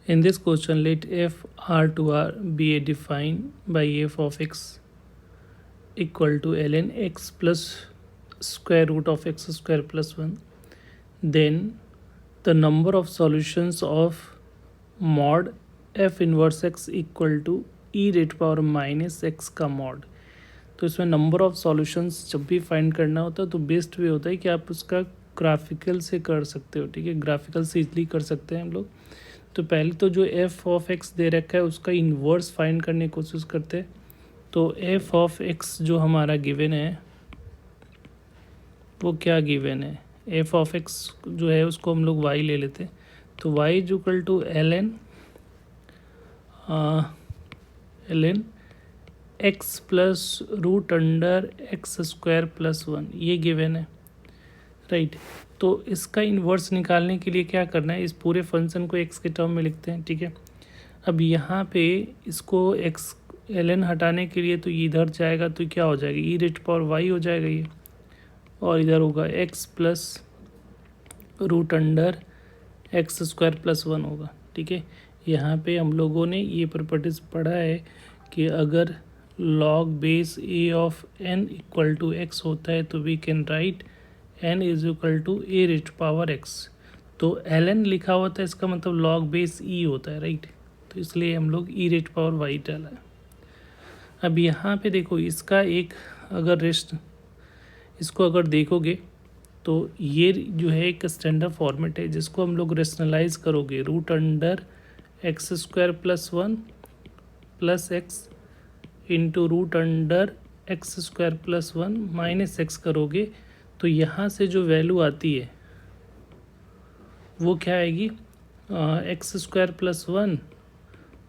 In this question, let f r to r be defined by f of x equal to ln x plus square root of x square plus 1. Then the number of solutions of mod f inverse x equal to e rate power minus x का mod. तो इसमें number of solutions जब भी find करना होता है तो best way होता है कि आप उसका ग्राफिकल से कर सकते हो. ठीक है, ग्राफिकल से इजली कर सकते हैं हम लोग. तो पहले तो जो एफ ऑफ एक्स दे रखा है उसका इन्वर्स फाइंड करने की कोशिश करते हैं. तो एफ ऑफ एक्स जो हमारा गिवन है वो क्या गिवन है, एफ ऑफ एक्स जो है उसको हम लोग वाई ले लेते हैं. तो y is equal to l n x plus root under x square plus 1 ये गिवन है, राइट. तो इसका इन्वर्स निकालने के लिए क्या करना है, इस पूरे फंक्शन को एक्स के टर्म में लिखते हैं. ठीक है, अब यहाँ पे इसको एक्स एल हटाने के लिए तो ये इधर जाएगा तो क्या हो जाएगा, ई रेट पावर वाई हो जाएगा ये, और इधर होगा x plus root under x square plus 1 होगा. ठीक है, यहाँ पे हम लोगों ने ये प्रॉपर्टीज पढ़ा है कि अगर log base a of n equal to x होता है तो we can write n is equal to a rate power x. तो एल एन लिखा होता है इसका मतलब लॉग बेस ई होता है, राइट. तो इसलिए हम लोग ई रेट पावर वाई डाला है. अब यहाँ पे देखो इसका एक अगर रेस्ट इसको अगर देखोगे तो ये जो है एक स्टैंडर्ड फॉर्मेट है जिसको हम लोग रेशनलाइज करोगे root under x square plus 1 plus x into root under x square plus 1 minus x करोगे तो यहाँ से जो वैल्यू आती है वो क्या आएगी, x square plus 1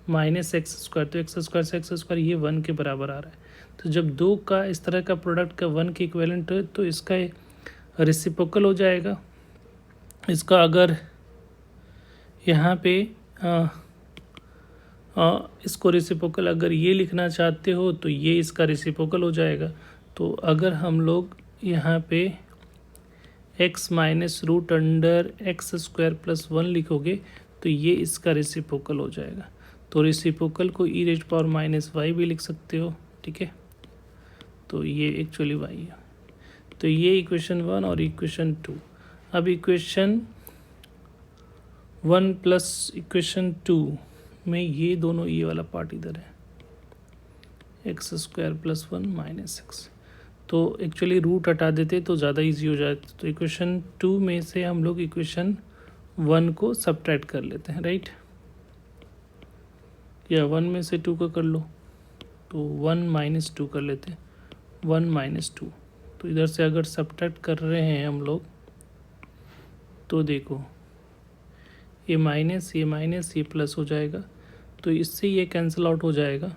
minus x square. तो एक्स स्क्वायर से एक्स स्क्वायर ये 1 के बराबर आ रहा है. तो जब दो का इस तरह का प्रोडक्ट का 1 के इक्विवेलेंट है तो इसका रेसिप्रोकल हो जाएगा. इसका अगर यहाँ पे इसको रेसिप्रोकल अगर ये लिखना चाहते हो तो ये इसका रेसिप्रोकल हो जाएगा. तो अगर हम लोग यहाँ पे x minus root under x square plus 1 लिखोगे तो ये इसका रेसिप्रोकल हो जाएगा. तो रेसिप्रोकल को ई रेट पावर माइनस वाई भी लिख सकते हो. ठीक है, तो ये एक्चुअली वाई है. तो ये इक्वेशन 1 और इक्वेशन 2. अब इक्वेशन 1 प्लस इक्वेशन 2 में ये दोनों ये वाला पार्ट इधर है, x square plus 1 minus x. तो एक्चुअली रूट हटा देते तो ज़्यादा इजी हो जाता. तो इक्वेशन 2 में से हम लोग इक्वेशन 1 को सब्ट्रैक्ट कर लेते हैं, राइट. या 1 में से 2 का कर लो तो 1 माइनस 2 कर लेते हैं, 1 माइनस 2. तो इधर से अगर सब्ट्रैक्ट कर रहे हैं हम लोग तो देखो ये माइनस ये प्लस हो जाएगा. तो इससे ये कैंसिल आउट हो जाएगा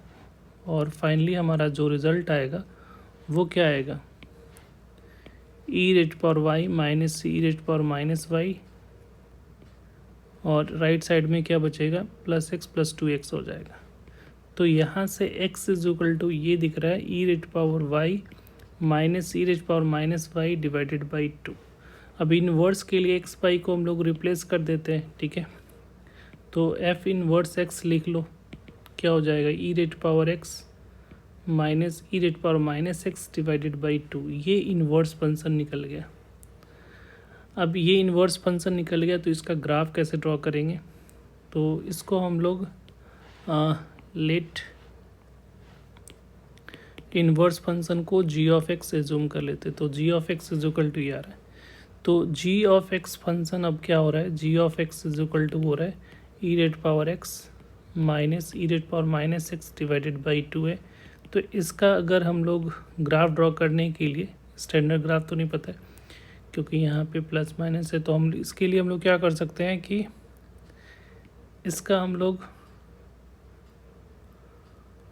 और फाइनली हमारा जो रिज़ल्ट आएगा वो क्या आएगा, ई rate power y minus e rate power minus Y, और राइट साइड में क्या बचेगा, प्लस एक्स प्लस 2x हो जाएगा. तो यहाँ से x इज इक्वल टू ये दिख रहा है e rate power y minus e rate power minus y divided by 2. अब इनवर्स के लिए एक्स पाई को हम लोग रिप्लेस कर देते हैं. ठीक है, तो एफ इनवर्स एक्स लिख लो, क्या हो जाएगा, e rate power x minus e rate power minus x divided by 2. ये इन्वर्स फंक्शन निकल गया. अब ये इन्वर्स फंक्शन निकल गया तो इसका ग्राफ कैसे ड्रॉ करेंगे, तो इसको हम लोग लेट इन्वर्स फंक्शन को जी ऑफ एक्स एज्यूम कर लेते. तो g of x is equal to ये आ रहा है. तो जी ऑफ एक्स फंक्शन अब क्या हो रहा है, g of x is equal to हो रहा है e rate power x minus e rate power minus x divided by 2 है. तो इसका अगर हम लोग ग्राफ ड्रॉ करने के लिए, स्टैंडर्ड ग्राफ तो नहीं पता है क्योंकि यहाँ पे प्लस माइनस है, तो हम इसके लिए हम लोग क्या कर सकते हैं कि इसका हम लोग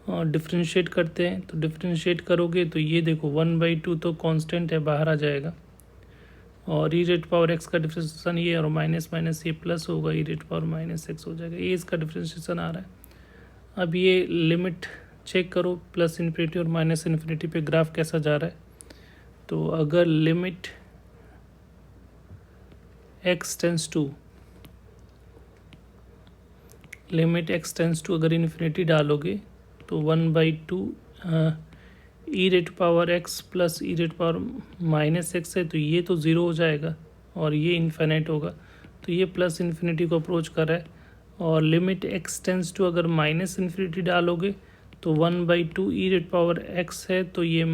डिफ्रेंशिएट करते हैं. तो डिफ्रेंशिएट करोगे तो ये देखो 1/2 तो कांस्टेंट है, बाहर आ जाएगा, और ई रेट पावर एक्स का डिफ्रेंशिएशन ये और माइनस माइनस ये प्लस होगा, e rate power minus x हो जाएगा. ये इसका डिफ्रेंशिएशन आ रहा है. अब ये लिमिट चेक करो, प्लस इन्फिनिटी और माइनस इन्फिनिटी पे ग्राफ कैसा जा रहा है. तो अगर limit x tends to limit x tends to अगर इन्फिनिटी डालोगे तो 1/2 e rate power x plus e rate power minus x है, तो ये तो ज़ीरो हो जाएगा और ये इन्फिनिट होगा, तो ये प्लस इन्फिनिटी को अप्रोच कर रहा है। और लिमिट एक्स टेंस टू अगर माइनस इन्फिनिटी डालोगे तो 1/2 ई रेट पावर एक्स है, तो ये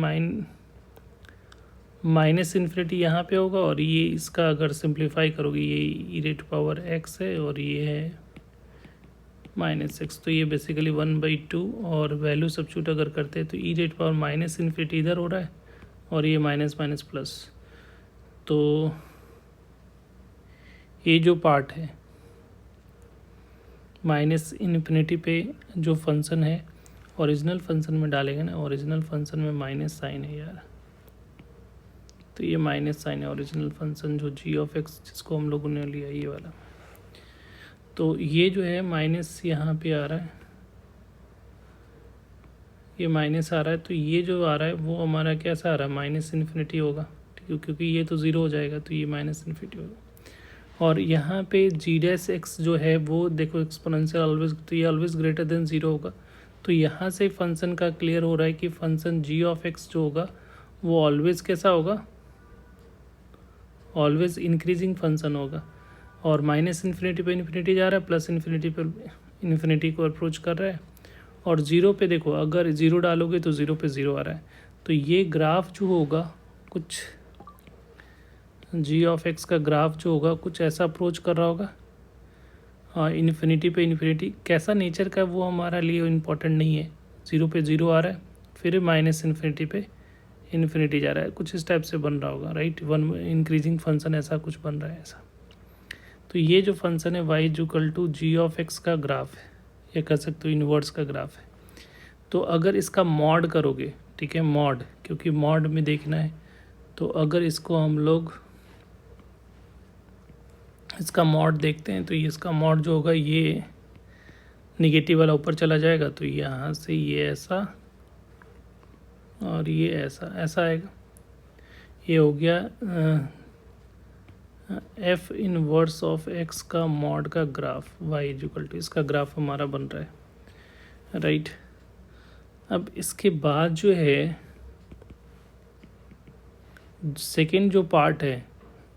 माइनस इन्फिनिटी यहाँ पे होगा, और ये इसका अगर सिंप्लीफाई करोगे ये ई रेट पावर एक्स है और ये है माइनस एक्स, तो ये बेसिकली 1/2 और वैल्यू सब्स्टिट्यूट अगर करते हैं तो ई रेट पावर माइनस इन्फिनिटी इधर हो रहा है और ये माइनस माइनस प्लस। तो ये जो पार्ट है माइनस इन्फिनिटी पे जो फंक्शन है ओरिजिनल फंक्शन में डालेंगे ना, ओरिजिनल फंक्शन में माइनस साइन है यार, तो ये माइनस साइन है ओरिजिनल फंक्शन जो जी ऑफ एक्स जिसको हम लोगों ने लिया ये वाला, तो ये जो है माइनस यहाँ पे आ रहा है, ये माइनस आ रहा है, तो ये जो आ रहा है वो हमारा कैसा आ रहा है माइनस इन्फिनिटी होगा, ठीक है, क्योंकि ये तो ज़ीरो हो जाएगा तो ये माइनस इन्फिनिटी होगा। और यहाँ पे जी डैश एक्स जो है वो देखो एक्सपोनेंशियल ऑलवेज, तो ये ऑलवेज ग्रेटर देन ज़ीरो होगा, तो यहाँ से फंक्शन का क्लियर हो रहा है कि फंक्शन जी ऑफ एक्स जो होगा वो ऑलवेज कैसा होगा, ऑलवेज इंक्रीजिंग फंक्शन होगा। और माइनस इन्फिनिटी पे इन्फिनिटी जा रहा है, प्लस इन्फिनिटी पे इन्फिनिटी को अप्रोच कर रहा है, और ज़ीरो पे देखो अगर ज़ीरो डालोगे तो ज़ीरो पे ज़ीरो आ रहा है, तो ये ग्राफ जो होगा कुछ जी ऑफ एक्स का ग्राफ जो होगा कुछ ऐसा अप्रोच कर रहा होगा। हाँ, इन्फिनिटी पे इन्फिनिटी कैसा नेचर का वो हमारा लिए इम्पोर्टेंट नहीं है, ज़ीरो पे ज़ीरो आ रहा है फिर माइनस इन्फिनिटी पे इन्फिनिटी जा रहा है, कुछ इस टाइप से बन रहा होगा, राइट, वन इंक्रीजिंग फंक्शन ऐसा कुछ बन रहा है ऐसा। तो ये जो फंक्शन है y equal to g of x का ग्राफ है, या कह सकते हो इन्वर्स का ग्राफ है। तो अगर इसका मॉड करोगे, ठीक है, मॉड, क्योंकि मॉड में देखना है, तो अगर इसको हम लोग इसका मॉड देखते हैं तो ये इसका मॉड जो होगा ये निगेटिव वाला ऊपर चला जाएगा, तो यहाँ से ये ऐसा और ये ऐसा ऐसा आएगा, ये हो गया एफ इनवर्स ऑफ एक्स का मॉड का ग्राफ y इक्वल टू, इसका ग्राफ हमारा बन रहा है, राइट। अब इसके बाद जो है सेकेंड जो पार्ट है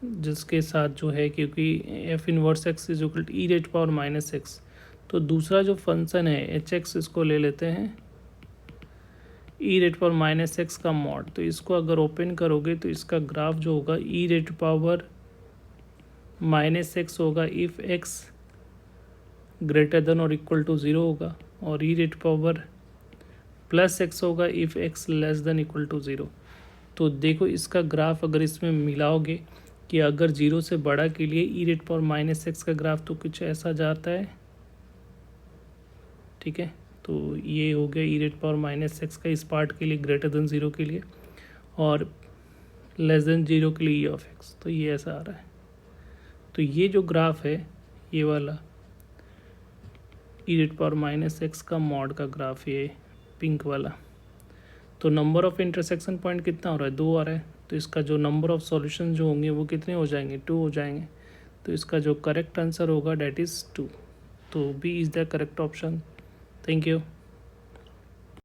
जिसके साथ जो है, क्योंकि f inverse x is equal to e rate power minus x, तो दूसरा जो फंक्शन है एच एक्स, इसको ले लेते हैं ई रेट पावर माइनस एक्स का मॉड, तो इसको अगर ओपन करोगे तो इसका ग्राफ जो होगा e rate power minus x होगा इफ़ एक्स ग्रेटर देन और इक्वल टू ज़ीरो होगा, और e rate power plus x होगा if x less than equal to zero. तो देखो इसका ग्राफ अगर इसमें मिलाओगे कि अगर ज़ीरो से बड़ा के लिए ई रेट पावर माइनस एक्स का ग्राफ तो कुछ ऐसा जाता है, ठीक है, तो ये हो गया ई रेट पावर माइनस एक्स का इस पार्ट के लिए ग्रेटर देन ज़ीरो के लिए, और लेस देन ज़ीरो के लिए ई ऑफ एक्स, तो ये ऐसा आ रहा है। तो ये जो ग्राफ है ये वाला ई रेट पावर माइनस एक्स का मॉड का ग्राफ, ये पिंक वाला, तो नंबर ऑफ़ इंटरसेक्शन पॉइंट कितना हो रहा है, 2 आ रहा है, तो इसका जो नंबर ऑफ़ सॉल्यूशन जो होंगे वो कितने हो जाएंगे, 2 हो जाएंगे, तो इसका जो करेक्ट आंसर होगा डैट इज़ 2, तो b is the correct option. Thank you.